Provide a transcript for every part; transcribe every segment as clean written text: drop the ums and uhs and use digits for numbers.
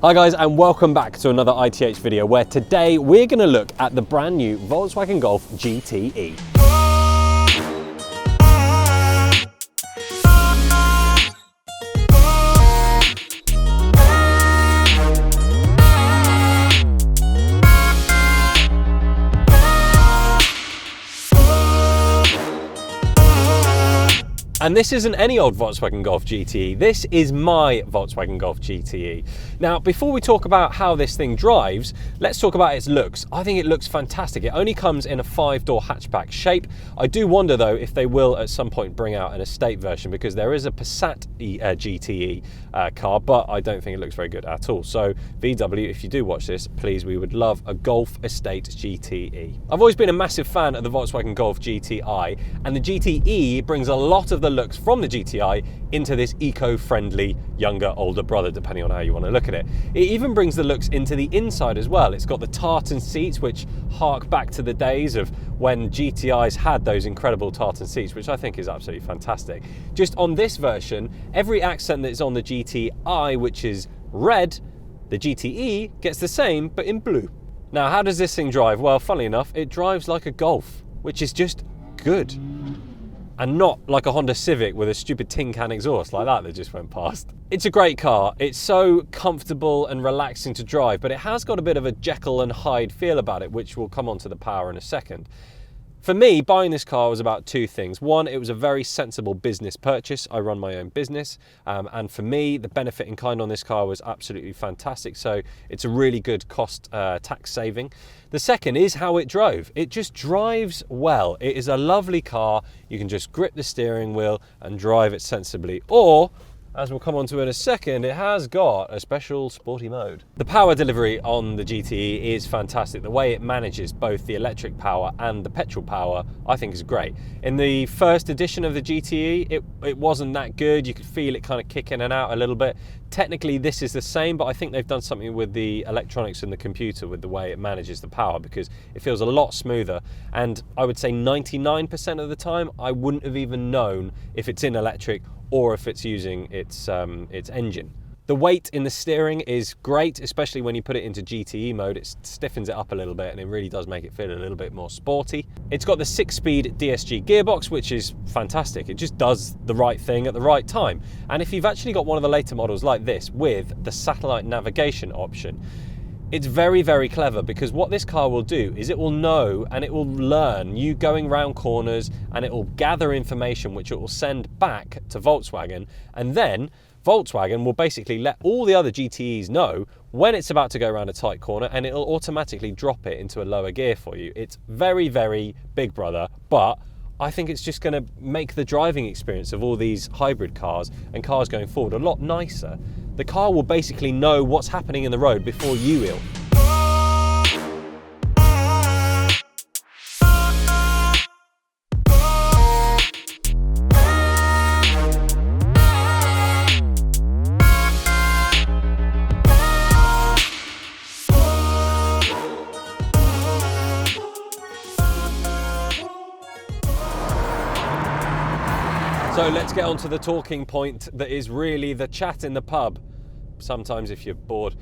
Hi guys, and welcome back to another ITH video where today we're going to look at the brand new Volkswagen Golf GTE. And this isn't any old Volkswagen Golf GTE, this is my Volkswagen Golf GTE. Now, before we talk about how this thing drives, let's talk about its looks. I think it looks fantastic. It only comes in a 5-door hatchback shape. I do wonder though if they will at some point bring out an estate version, because there is a Passat GTE car, but I don't think it looks very good at all. So VW, if you do watch this, please, we would love a Golf Estate GTE. I've always been a massive fan of the Volkswagen Golf GTI, and the GTE brings a lot of the looks from the GTI into this eco-friendly younger older brother, depending on how you want to look at it. It even brings the looks into the inside as well. It's got the tartan seats, which hark back to the days of when GTIs had those incredible tartan seats, which I think is absolutely fantastic. Just on this version, every accent that's on the GTI, which is red, the GTE gets the same but in blue. Now, how does this thing drive? Well, funnily enough, it drives like a Golf, which is just good. And not like a Honda Civic with a stupid tin can exhaust like that just went past. It's a great car. It's so comfortable and relaxing to drive, but it has got a bit of a Jekyll and Hyde feel about it, which will come onto the power in a second. For me, buying this car was about two things. One, it was a very sensible business purchase. I run my own business. And for me, the benefit in kind on this car was absolutely fantastic. So it's a really good cost tax saving. The second is how it drove. It just drives well. It is a lovely car. You can just grip the steering wheel and drive it sensibly. Or, as we'll come on to in a second, it has got a special sporty mode. The power delivery on the GTE is fantastic. The way it manages both the electric power and the petrol power, I think is great. In the first edition of the GTE, it wasn't that good. You could feel it kind of kick in and out a little bit. Technically, this is the same, but I think they've done something with the electronics in the computer with the way it manages the power, because it feels a lot smoother. And I would say 99% of the time, I wouldn't have even known if it's in electric or if it's using its engine. The weight in the steering is great, especially when you put it into GTE mode. It stiffens it up a little bit and it really does make it feel a little bit more sporty. It's got the 6-speed DSG gearbox, which is fantastic. It just does the right thing at the right time. And if you've actually got one of the later models like this with the satellite navigation option, it's very, very clever, because what this car will do is it will know and it will learn you going round corners, and it will gather information which it will send back to Volkswagen, and then Volkswagen will basically let all the other GTEs know when it's about to go around a tight corner, and it'll automatically drop it into a lower gear for you. It's very, very big brother, but I think it's just going to make the driving experience of all these hybrid cars and cars going forward a lot nicer. The car will basically know what's happening in the road before you will. So let's get on to the talking point that is really the chat in the pub, sometimes if you're bored,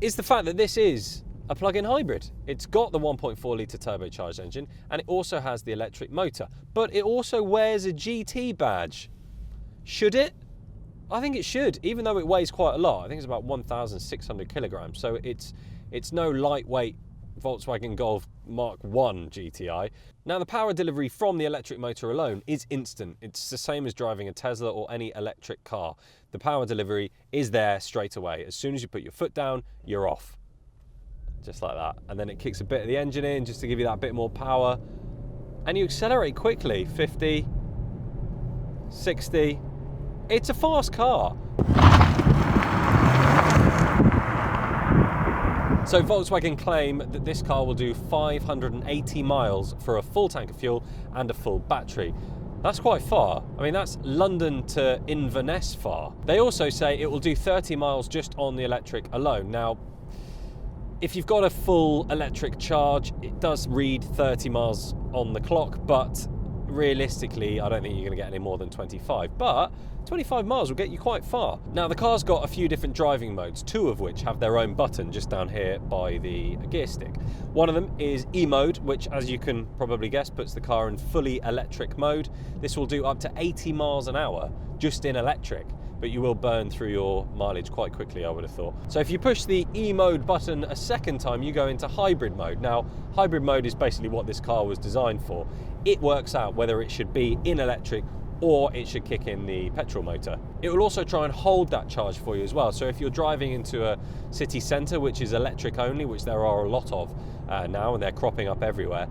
is the fact that this is a plug-in hybrid. It's got the 1.4 litre turbocharged engine, and it also has the electric motor, but it also wears a GT badge. Should it? I think it should, even though it weighs quite a lot. I think it's about 1,600 kilograms, so it's no lightweight Volkswagen Golf Mark I GTI. Now, the power delivery from the electric motor alone is instant. It's the same as driving a Tesla or any electric car. The power delivery is there straight away. As soon as you put your foot down, you're off. Just like that. And then it kicks a bit of the engine in just to give you that bit more power. And you accelerate quickly, 50, 60. It's a fast car. So Volkswagen claim that this car will do 580 miles for a full tank of fuel and a full battery. That's quite far. I mean, that's London to Inverness far. They also say it will do 30 miles just on the electric alone. Now, if you've got a full electric charge, it does read 30 miles on the clock, but realistically, I don't think you're going to get any more than 25, but 25 miles will get you quite far. Now, the car's got a few different driving modes, 2 of which have their own button just down here by the gear stick. One of them is E mode, which, as you can probably guess, puts the car in fully electric mode. This will do up to 80 miles an hour just in electric, but you will burn through your mileage quite quickly, I would have thought. So if you push the E mode button a second time, you go into hybrid mode. Now, hybrid mode is basically what this car was designed for. It works out whether it should be in electric or it should kick in the petrol motor. It will also try and hold that charge for you as well. So if you're driving into a city centre, which is electric only, which there are a lot of now, and they're cropping up everywhere,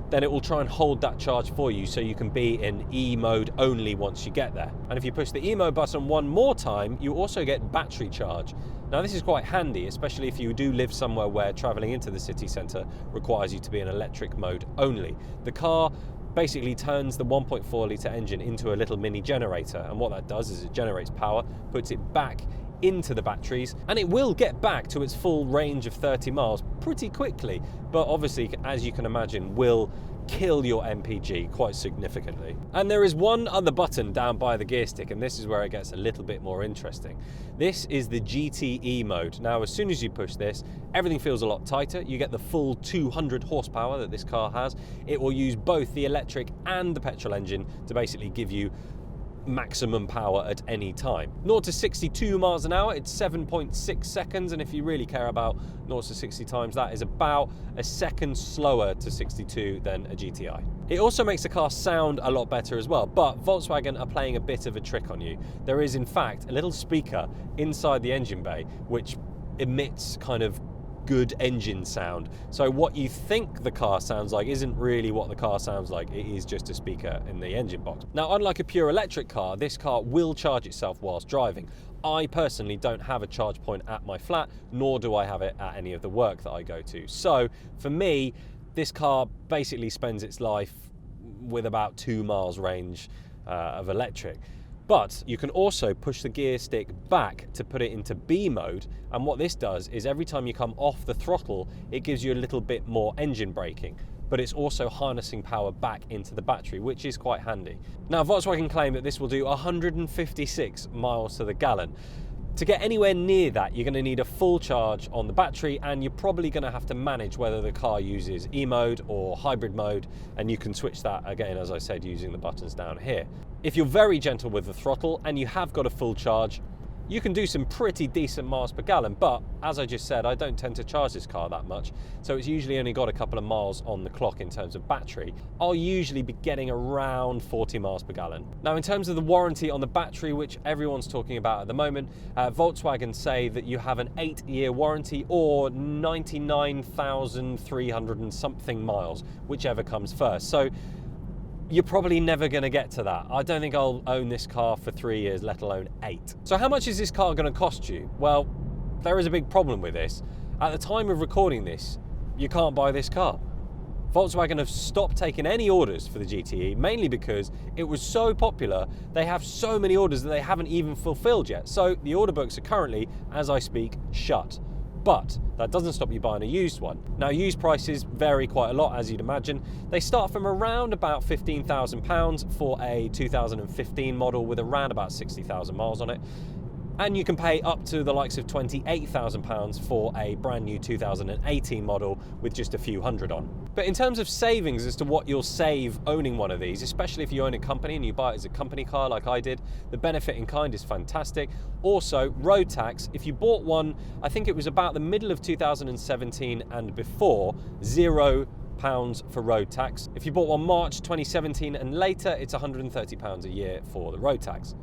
then it will try and hold that charge for you so you can be in E mode only once you get there. And if you push the E mode button one more time, you also get battery charge. Now, this is quite handy, especially if you do live somewhere where traveling into the city centre requires you to be in electric mode only. The car basically turns the 1.4 litre engine into a little mini generator, and what that does is it generates power, puts it back into the batteries, and it will get back to its full range of 30 miles pretty quickly, but obviously, as you can imagine, will kill your MPG quite significantly. And there is one other button down by the gear stick, and this is where it gets a little bit more interesting. This is the GTE mode. Now, as soon as you push this, everything feels a lot tighter. You get the full 200 horsepower that this car has. It will use both the electric and the petrol engine to basically give you maximum power at any time. 0 to 62 miles an hour, it's 7.6 seconds, and if you really care about 0 to 60 times, that is about a second slower to 62 than a GTI. It also makes the car sound a lot better as well, but Volkswagen are playing a bit of a trick on you. There is in fact a little speaker inside the engine bay which emits kind of good engine sound. So what you think the car sounds like isn't really what the car sounds like. It is just a speaker in the engine box. Now, unlike a pure electric car, this car will charge itself whilst driving. I personally don't have a charge point at my flat, nor do I have it at any of the work that I go to. So for me, this car basically spends its life with about 2 miles range of electric. But you can also push the gear stick back to put it into B mode, and what this does is every time you come off the throttle, it gives you a little bit more engine braking, but it's also harnessing power back into the battery, which is quite handy. Now, Volkswagen claim that this will do 156 miles to the gallon. To get anywhere near that, you're going to need a full charge on the battery, and you're probably going to have to manage whether the car uses E mode or hybrid mode, and you can switch that again, as I said, using the buttons down here. If you're very gentle with the throttle and you have got a full charge, you can do some pretty decent miles per gallon, but as I just said, I don't tend to charge this car that much, so it's usually only got a couple of miles on the clock in terms of battery. I'll usually be getting around 40 miles per gallon. Now, in terms of the warranty on the battery, which everyone's talking about at the moment, Volkswagen say that you have an 8-year warranty or 99,300 and something miles, whichever comes first. So you're probably never going to get to that. I don't think I'll own this car for 3 years, let alone 8. So how much is this car going to cost you? Well, there is a big problem with this. At the time of recording this, you can't buy this car. Volkswagen have stopped taking any orders for the GTE, mainly because it was so popular. They have so many orders that they haven't even fulfilled yet. So the order books are currently, as I speak, shut. But that doesn't stop you buying a used one. Now, used prices vary quite a lot, as you'd imagine. They start from around about £15,000 for a 2015 model with around about 60,000 miles on it. And you can pay up to the likes of £28,000 for a brand new 2018 model with just a few hundred on. But in terms of savings as to what you'll save owning one of these, especially if you own a company and you buy it as a company car like I did, the benefit in kind is fantastic. Also, road tax, if you bought one, I think it was about the middle of 2017 and before, £0 for road tax. If you bought one March 2017 and later, it's £130 a year for the road tax.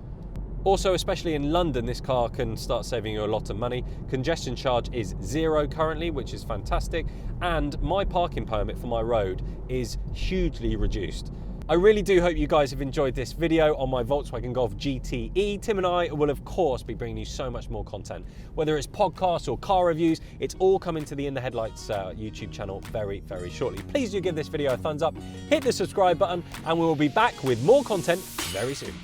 Also, especially in London, this car can start saving you a lot of money. Congestion charge is 0 currently, which is fantastic. And my parking permit for my road is hugely reduced. I really do hope you guys have enjoyed this video on my Volkswagen Golf GTE. Tim and I will, of course, be bringing you so much more content. Whether it's podcasts or car reviews, it's all coming to the In the Headlights YouTube channel very, very shortly. Please do give this video a thumbs up, hit the subscribe button, and we will be back with more content very soon.